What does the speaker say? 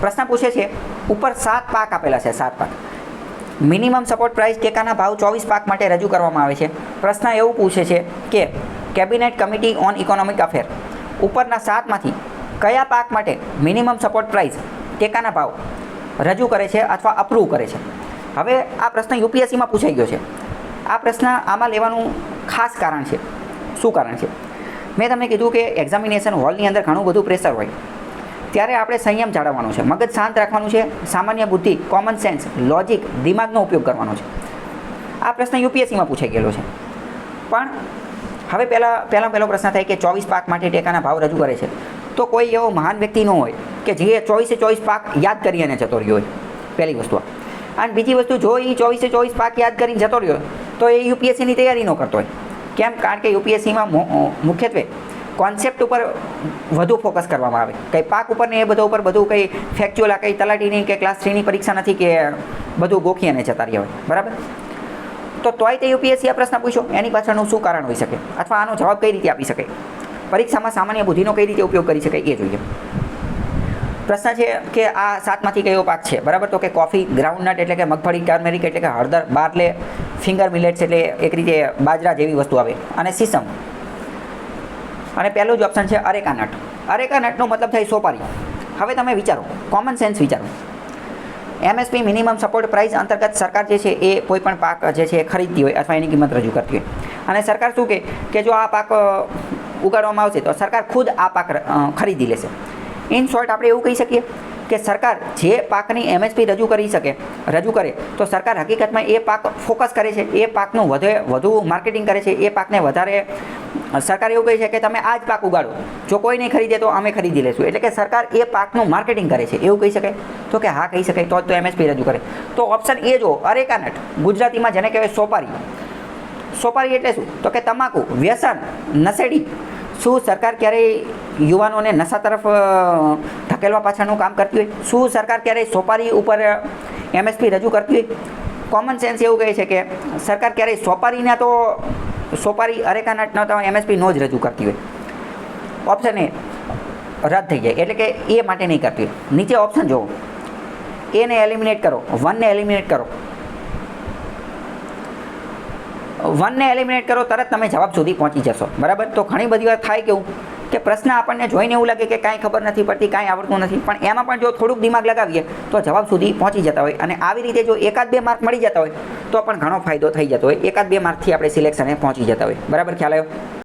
પ્રશ્ન પૂછે છે ઉપર 7 પાક આપેલા છે, 7 પાક. મિનિમમ સપોર્ટ પ્રાઇસ ટેકાના ભાવ 24 પાક માટે રજૂ કરવામાં આવે છે. પ્રશ્ન એવું પૂછે છે કે cabinet committee on economic affair ઉપરના 7માંથી કયા પાક માટે મિનિમમ સપોર્ટ પ્રાઇસ ટેકાના ભાવ રજૂ કરે છે અથવા અપ્રૂવ કરે છે. હવે આ પ્રશ્ન યુપીએસસીમાં પૂછાઈ ગયો છે. આ પ્રશ્ન આમાં લેવાનું ખાસ કારણ છે. શું કારણ છે? મેં તમને કીધું કે એક્ઝામિનેશન હોલની અંદર ઘણું બધું પ્રેશર હોય, ત્યારે આપણે સંયમ જાળવવાનો છે, મગજ શાંત રાખવાનું છે, સામાન્ય બુદ્ધિ, કોમન સેન્સ, લોજિક, દિમાગનો ઉપયોગ કરવાનો છે. આ પ્રશ્ન યુપીએસસીમાં પૂછાઈ ગયેલો છે. પણ હવે પહેલો પ્રશ્ન થાય કે 24 પાક માટે ટેકાના ભાવ રજૂ કરે છે, તો કોઈ એવો મહાન વ્યક્તિ ન હોય કે જે 24 પાક યાદ કરી અને જતો રહ્યો હોય. પહેલી વસ્તુ. અને બીજી વસ્તુ, જો એ 24 પાક યાદ કરીને જતો રહ્યો તો એ યુપીએસસીની તૈયારી ન કરતો હોય. કેમ? કારણ કે યુપીએસસીમાં મુખ્યત્વે કોન્સેપ્ટ ઉપર વધુ ફોકસ કરવામાં આવે. કંઈ પાક ઉપર ને એ બધા ઉપર બધું કંઈ ફેક્ચ્યુઅલ કંઈ તલાટીની કે ક્લાસ 3ની પરીક્ષા નથી કે બધું ગોખી અને જતા રહ્યા હોય. બરાબર? તો તોય તે યુપીએસસી આ પ્રશ્ન પૂછ્યો, એની પાછળનું શું કારણ હોઈ શકે અથવા આનો જવાબ કઈ રીતે આપી શકાય, પરીક્ષામાં સામાન્ય બુદ્ધિનો કઈ રીતે ઉપયોગ કરી શકાય એ જોઈએ. પ્રશ્ન છે કે આ 7માંથી કયો પાક છે. બરાબર? તો કે કોફી, ગ્રાઉન્ડનટ એટલે કે મગફળી, ટર્મેરિક એટલે કે હળદર, બાર્લે, ફિંગર મિલેટ્સ એટલે એક રીતે બાજરા જેવી વસ્તુ આવે, અને સીસમ. અને પહેલું જ ઓપ્શન છે અરેકા નટ. અરેકા નટનો મતલબ થાય સોપારી. હવે તમે વિચારો, કોમન સેન્સ વિચારો. એમએસપી મિનિમમ સપોર્ટ પ્રાઇસ અંતર્ગત સરકાર જે છે એ કોઈ પણ પાક જે છે એ ખરીદતી હોય અથવા એની કિંમત રજૂ કરતી હોય, અને સરકાર શું કહે કે જો આ પાક ઉગાડવામાં આવશે તો સરકાર ખુદ આ પાક ખરીદી લેશે. ઇન શોર્ટ આપણે એવું કહી શકીએ કે સરકાર જે પાકની એમએસપી રજૂ કરે તો સરકાર હકીકતમાં એ પાક ફોકસ કરે છે, એ પાકનું વધુ માર્કેટિંગ કરે છે, એ પાકને વધારે. સરકાર એવું કહે છે કે તમે આ જ પાક ઉગાડો, જો કોઈ નહીં ખરીદે તો અમે ખરીદી લઈશું. એટલે કે સરકાર એ પાકનું માર્કેટિંગ કરે છે, એવું કહી શકાય? તો કે હા, કહી શકાય. તો જ તો એમએસપી રજૂ કરે. તો ઓપ્શન એ જો અરેકા નટ, ગુજરાતીમાં જેને કહેવાય સોપારી. સોપારી એટલે શું? તો કે તમાકુ, વ્યસન, નશેડી. શું સરકાર ક્યારેય યુવાનોને નશા તરફ ધકેલવા પાછળનું કામ કરતી હોય? શું સરકાર ક્યારેય સોપારી ઉપર એમએસપી રજૂ કરતી હોય? કોમન સેન્સ એવું કહે છે કે સરકાર ક્યારેય સોપારી અરેકા નટનો તો એમએસપી નો જ રજૂ કરતી હોય. ઓપ્શન એ રદ થઈ જાય, એટલે કે એ માટે નહીં કરતી હોય. નીચે ઓપ્શન જુઓ, એને એલિમિનેટ કરો, 1ને એલિમિનેટ કરો. 1ને એલિમિનેટ કરો, તરત તમે જવાબ સુધી પહોંચી જશો. બરાબર? તો ઘણી બધી વાર થાય કેવું કે પ્રશ્ન આપણને જોઈને એવું લાગે કે કાંઈ ખબર નથી પડતી, કાંઈ આવડતું નથી, પણ એમાં પણ જો થોડુંક દિમાગ લગાવીએ તો જવાબ સુધી પહોંચી જતા હોય. અને આવી રીતે જો 1-2 માર્ક મળી જતા હોય તો પણ ઘણો ફાયદો થઈ જતો હોય. 1-2 માર્કથી આપણે સિલેક્શને પહોંચી જતા હોય. બરાબર? ખ્યાલ આવ્યો?